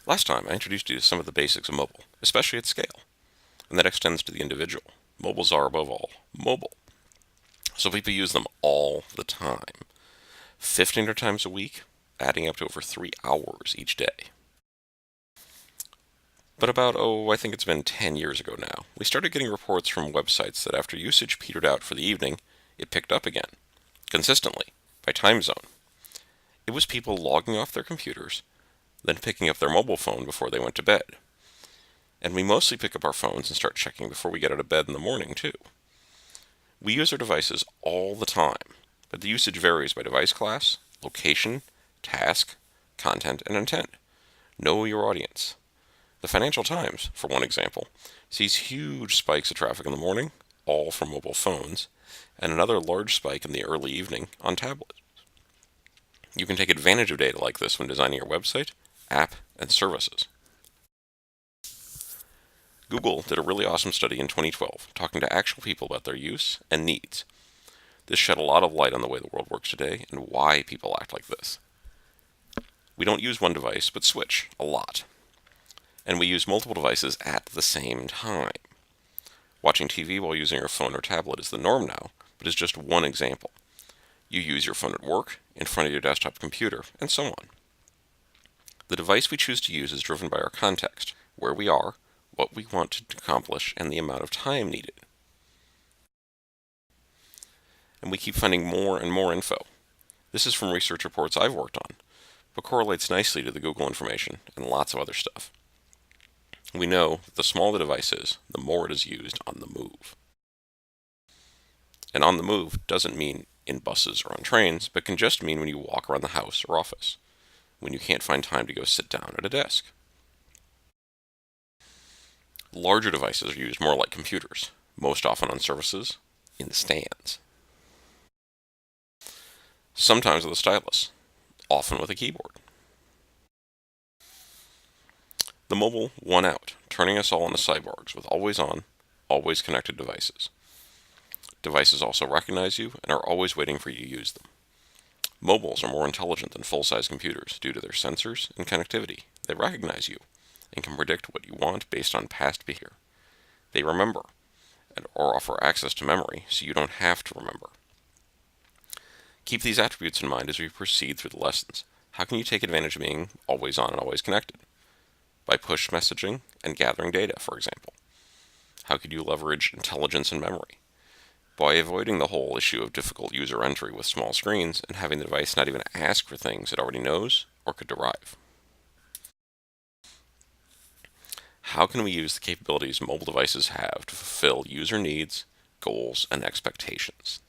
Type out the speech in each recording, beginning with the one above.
Last time, I introduced you to some of the basics of mobile, especially at scale, and that extends to the individual. Mobiles are, above all, mobile, so people use them all the time, 1,500 times a week, adding up to over 3 hours each day. But about, I think it's been 10 years ago now, we started getting reports from websites that after usage petered out for the evening, it picked up again, consistently, by time zone. It was people logging off their computers, then picking up their mobile phone before they went to bed. And we mostly pick up our phones and start checking before we get out of bed in the morning, too. We use our devices all the time, but the usage varies by device class, location, task, content, and intent. Know your audience. The Financial Times, for one example, sees huge spikes of traffic in the morning, all from mobile phones, and another large spike in the early evening on tablets. You can take advantage of data like this when designing your website, app, and services. Google did a really awesome study in 2012 talking to actual people about their use and needs. This shed a lot of light on the way the world works today and why people act like this. We don't use one device, but switch a lot. And we use multiple devices at the same time. Watching TV while using your phone or tablet is the norm now, but is just one example. You use your phone at work, in front of your desktop computer, and so on. The device we choose to use is driven by our context, where we are, what we want to accomplish, and the amount of time needed. And we keep finding more and more info. This is from research reports I've worked on, but correlates nicely to the Google information and lots of other stuff. We know that the smaller the device is, the more it is used on the move. And on the move doesn't mean in buses or on trains, but can just mean when you walk around the house or office, when you can't find time to go sit down at a desk. Larger devices are used more like computers, most often on surfaces, in stands. Sometimes with a stylus, often with a keyboard. The mobile won out, turning us all into cyborgs with always on, always connected devices. Devices also recognize you and are always waiting for you to use them. Mobiles are more intelligent than full-size computers due to their sensors and connectivity. They recognize you and can predict what you want based on past behavior. They remember or offer access to memory so you don't have to remember. Keep these attributes in mind as we proceed through the lessons. How can you take advantage of being always on and always connected? By push messaging and gathering data, for example. How could you leverage intelligence and memory? By avoiding the whole issue of difficult user entry with small screens and having the device not even ask for things it already knows or could derive. How can we use the capabilities mobile devices have to fulfill user needs, goals, and expectations?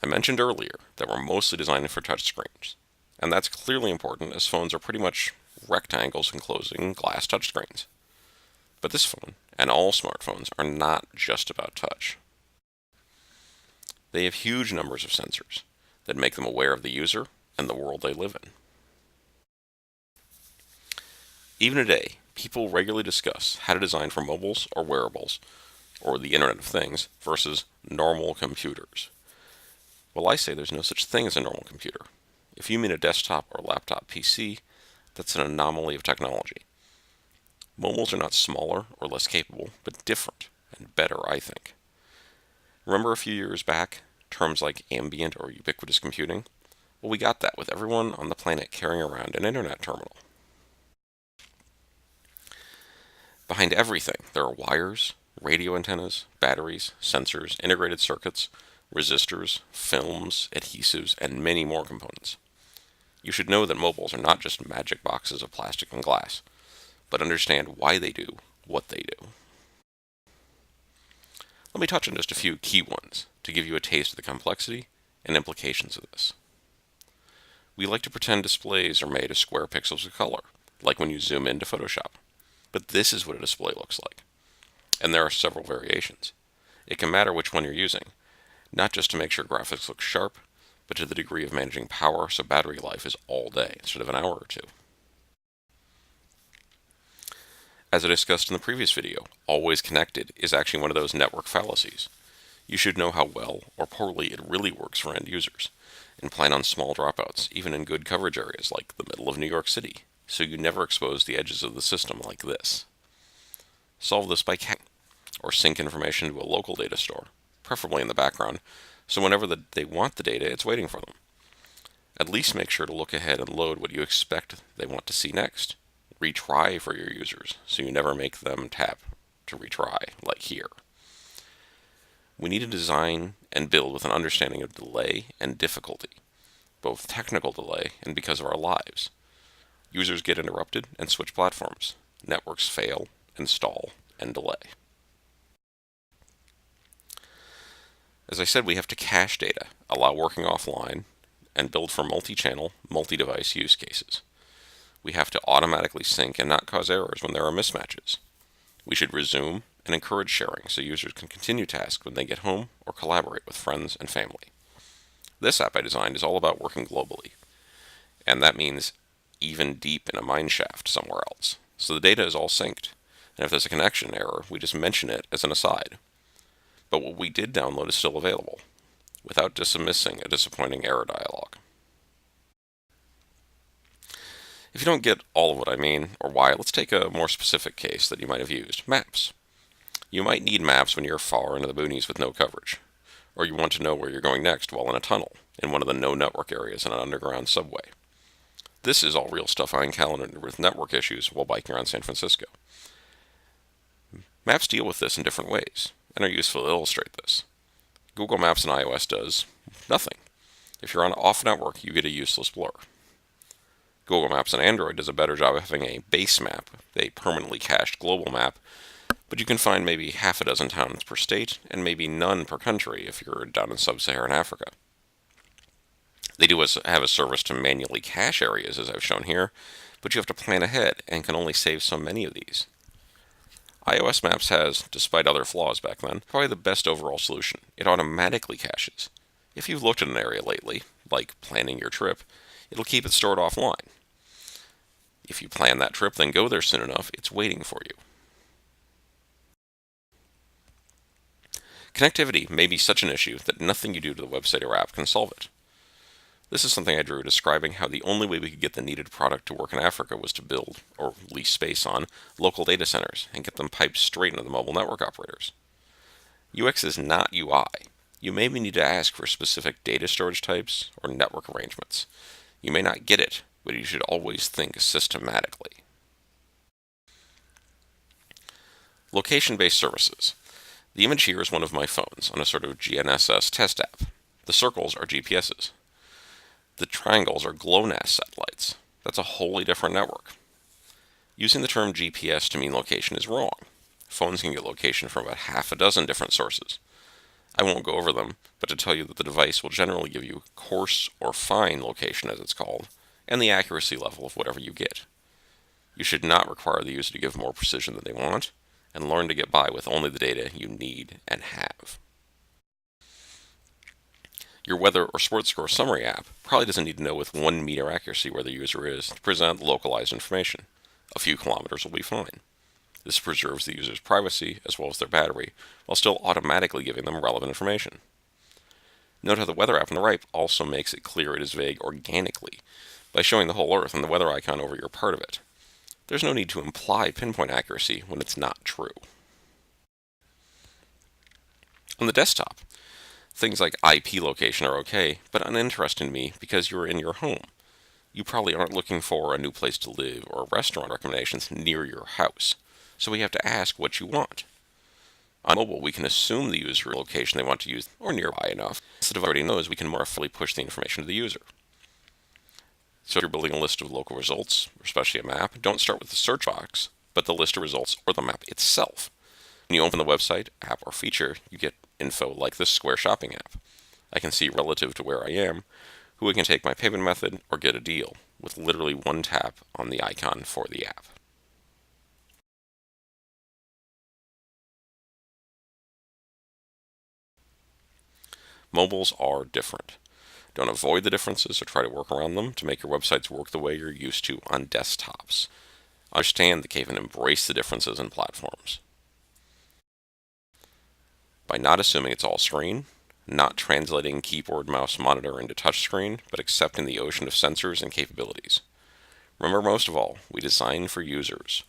I mentioned earlier that we're mostly designed for touchscreens, and that's clearly important as phones are pretty much rectangles enclosing glass touchscreens. But this phone, and all smartphones, are not just about touch. They have huge numbers of sensors that make them aware of the user and the world they live in. Even today, people regularly discuss how to design for mobiles or wearables, or the Internet of Things, versus normal computers. Well, I say there's no such thing as a normal computer. If you mean a desktop or laptop PC, that's an anomaly of technology. Mobiles are not smaller or less capable, but different and better, I think. Remember a few years back, terms like ambient or ubiquitous computing? Well, we got that with everyone on the planet carrying around an internet terminal. Behind everything, there are wires, radio antennas, batteries, sensors, integrated circuits, resistors, films, adhesives, and many more components. You should know that mobiles are not just magic boxes of plastic and glass, but understand why they do what they do. Let me touch on just a few key ones to give you a taste of the complexity and implications of this. We like to pretend displays are made of square pixels of color, like when you zoom into Photoshop. But this is what a display looks like. And there are several variations. It can matter which one you're using, not just to make sure graphics look sharp, but to the degree of managing power so battery life is all day instead of an hour or two. As I discussed in the previous video, always connected is actually one of those network fallacies. You should know how well or poorly it really works for end users, and plan on small dropouts, even in good coverage areas like the middle of New York City, so you never expose the edges of the system like this. Solve this by caching, or sync information to a local data store, preferably in the background, so whenever they want the data, it's waiting for them. At least make sure to look ahead and load what you expect they want to see next. Retry for your users, so you never make them tap to retry, like here. We need to design and build with an understanding of delay and difficulty, both technical delay and because of our lives. Users get interrupted and switch platforms. Networks fail and stall and delay. As I said, we have to cache data, allow working offline, and build for multi-channel, multi-device use cases. We have to automatically sync and not cause errors when there are mismatches. We should resume and encourage sharing so users can continue tasks when they get home or collaborate with friends and family. This app I designed is all about working globally, and that means even deep in a mine shaft somewhere else. So the data is all synced, and if there's a connection error, we just mention it as an aside. But what we did download is still available, without dismissing a disappointing error dialog. If you don't get all of what I mean, or why, let's take a more specific case that you might have used: maps. You might need maps when you're far into the boonies with no coverage, or you want to know where you're going next while in a tunnel, in one of the no-network areas in an underground subway. This is all real stuff I encountered with network issues while biking around San Francisco. Maps deal with this in different ways, and are useful to illustrate this. Google Maps on iOS does nothing. If you're on off-network, you get a useless blur. Google Maps on Android does a better job of having a base map, a permanently cached global map, but you can find maybe half a dozen towns per state, and maybe none per country if you're down in sub-Saharan Africa. They do have a service to manually cache areas, as I've shown here, but you have to plan ahead and can only save so many of these. iOS Maps has, despite other flaws back then, probably the best overall solution. It automatically caches. If you've looked at an area lately, like planning your trip, it'll keep it stored offline. If you plan that trip, then go there soon enough, it's waiting for you. Connectivity may be such an issue that nothing you do to the website or app can solve it. This is something I drew describing how the only way we could get the needed product to work in Africa was to build, or lease space on, local data centers and get them piped straight into the mobile network operators. UX is not UI. You maybe need to ask for specific data storage types or network arrangements. You may not get it, but you should always think systematically. Location-based services. The image here is one of my phones on a sort of GNSS test app. The circles are GPSs. The triangles are GLONASS satellites. That's a wholly different network. Using the term GPS to mean location is wrong. Phones can get location from about half a dozen different sources. I won't go over them, but to tell you that the device will generally give you coarse or fine location, as it's called, and the accuracy level of whatever you get. You should not require the user to give more precision than they want, and learn to get by with only the data you need and have. Your weather or sports score summary app probably doesn't need to know with 1 meter accuracy where the user is to present localized information. A few kilometers will be fine. This preserves the user's privacy as well as their battery, while still automatically giving them relevant information. Note how the weather app on the right also makes it clear it is vague organically, by showing the whole Earth and the weather icon over your part of it. There's no need to imply pinpoint accuracy when it's not true. On the desktop, things like IP location are okay, but uninteresting to me because you're in your home. You probably aren't looking for a new place to live or restaurant recommendations near your house, so we have to ask what you want. On mobile, we can assume the user location they want to use, or nearby enough, so the device already knows we can more fully push the information to the user. So if you're building a list of local results, especially a map, don't start with the search box, but the list of results or the map itself. When you open the website, app, or feature, you get info like this Square shopping app. I can see relative to where I am, who I can take my payment method, or get a deal, with literally one tap on the icon for the app. Mobiles are different. Don't avoid the differences or try to work around them to make your websites work the way you're used to on desktops. Understand that you can embrace the differences in platforms. by not assuming it's all screen, not translating keyboard, mouse, monitor into touchscreen, but accepting the ocean of sensors and capabilities. Remember, most of all, we design for users.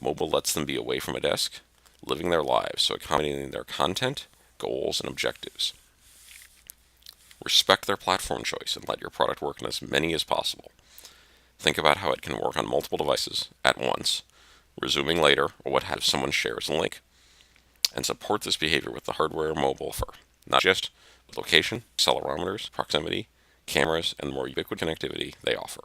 Mobile lets them be away from a desk, living their lives, so accommodating their content, goals, and objectives. Respect their platform choice and let your product work on as many as possible. Think about how it can work on multiple devices at once, resuming later, or what if someone shares a link. And support this behavior with the hardware mobile offer, not just with location, accelerometers, proximity, cameras, and the more ubiquitous connectivity they offer.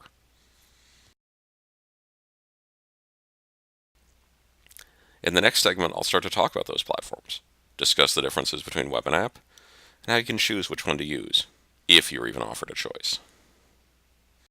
In the next segment, I'll start to talk about those platforms, discuss the differences between web and app, and how you can choose which one to use, if you're even offered a choice.